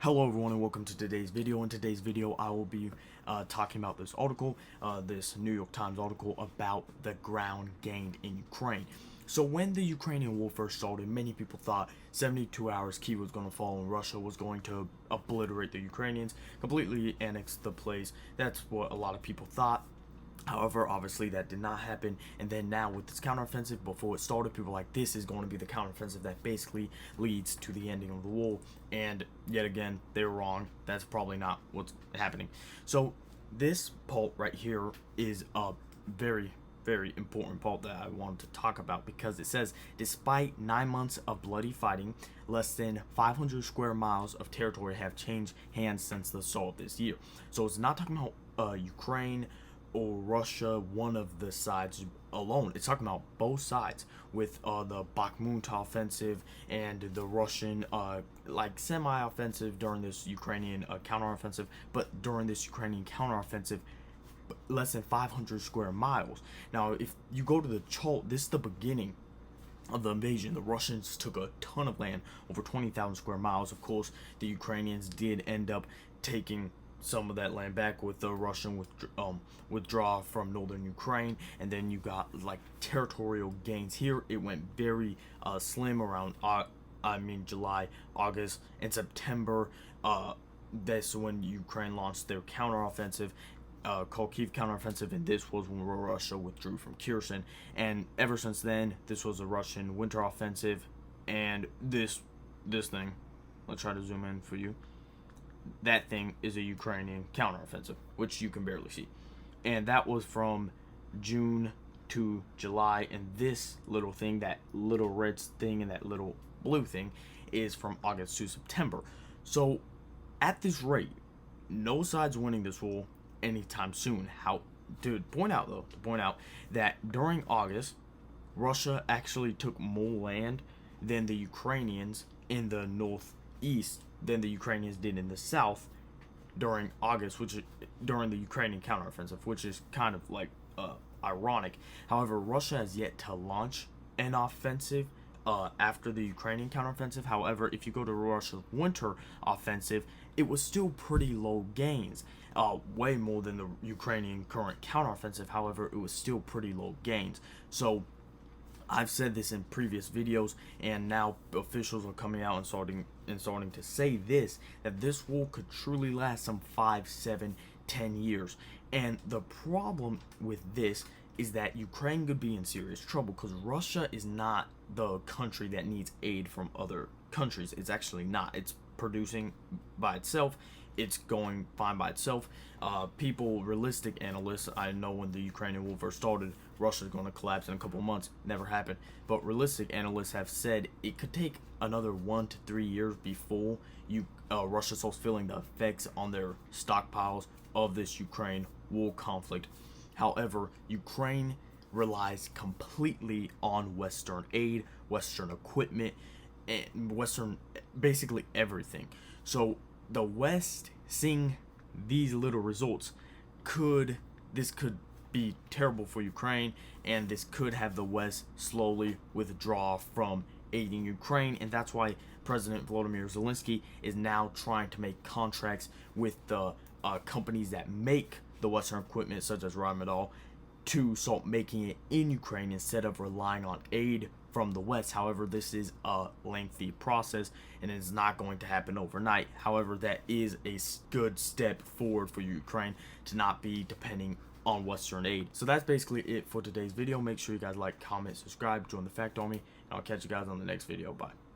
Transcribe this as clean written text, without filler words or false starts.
Hello everyone and welcome to today's video. In today's video I will be talking about this article, this New York Times article about the ground gained in Ukraine. So when the Ukrainian war first started, many people thought 72 hours Kyiv was going to fall and Russia was going to obliterate the Ukrainians, completely annex the place. That's what a lot of people thought. However, obviously that did not happen, and then now with this counteroffensive, before it started, people were like, this is going to be the counteroffensive that basically leads to the ending of the war, and yet again, they were wrong. That's probably not what's happening. So this part right here is a very important part that I wanted to talk about, because it says, despite 9 months of bloody fighting, less than 500 square miles of territory have changed hands since the start of this year. So it's not talking about Ukraine or Russia, one of the sides alone. It's talking about both sides, with the Bakhmut offensive and the Russian like semi-offensive during this Ukrainian counteroffensive. But during this Ukrainian counteroffensive, less than 500 square miles. Now, if you go to the chart, this is the beginning of the invasion. The Russians took a ton of land, over 20,000 square miles. Of course, the Ukrainians did end up taking some of that land back with the Russian withdrawal from northern Ukraine, and then you got like territorial gains here. It went very slim around July, August, and September. That's when Ukraine launched their counteroffensive, called Kyiv counteroffensive, and this was when Russia withdrew from Kherson. And ever since then, this was a Russian winter offensive, and this thing, let's try to zoom in for you. That thing is a Ukrainian counteroffensive, which you can barely see. And that was from June to July. And this little thing, that little red thing and that little blue thing, is from August to September. So at this rate, no side's winning this war anytime soon. To point out that during August, Russia actually took more land than the Ukrainians in the northeast than the Ukrainians did in the south during August, which is during the Ukrainian counteroffensive, which is kind of like ironic. However, Russia has yet to launch an offensive after the Ukrainian counteroffensive. However, if you go to Russia's winter offensive, it was still pretty low gains, way more than the Ukrainian current counteroffensive. However, it was still pretty low gains. So I've said this in previous videos, and now officials are coming out and starting to say this, that this war could truly last some 5, 7, 10 years. And the problem with this is that Ukraine could be in serious trouble, because Russia is not the country that needs aid from other countries. It's actually not. It's producing by itself. It's going fine by itself. Realistic analysts, I know when the Ukrainian war first started, Russia's going to collapse in a couple months. Never happened. But realistic analysts have said it could take another 1 to 3 years before Russia starts feeling the effects on their stockpiles of this Ukraine war conflict. However, Ukraine relies completely on Western aid, Western equipment, and Western, basically everything. So the West, seeing these little results, this could be terrible for Ukraine, and this could have the West slowly withdraw from aiding Ukraine. And that's why President Volodymyr Zelensky is now trying to make contracts with the companies that make the Western equipment, such as Rheinmetall, to start making it in Ukraine instead of relying on aid from the West. However, this is a lengthy process and it's not going to happen overnight. However, that is a good step forward for Ukraine to not be depending on Western aid. So that's basically it for today's video. Make sure you guys like, comment, subscribe, join the Fact Army, and I'll catch you guys on the next video. Bye.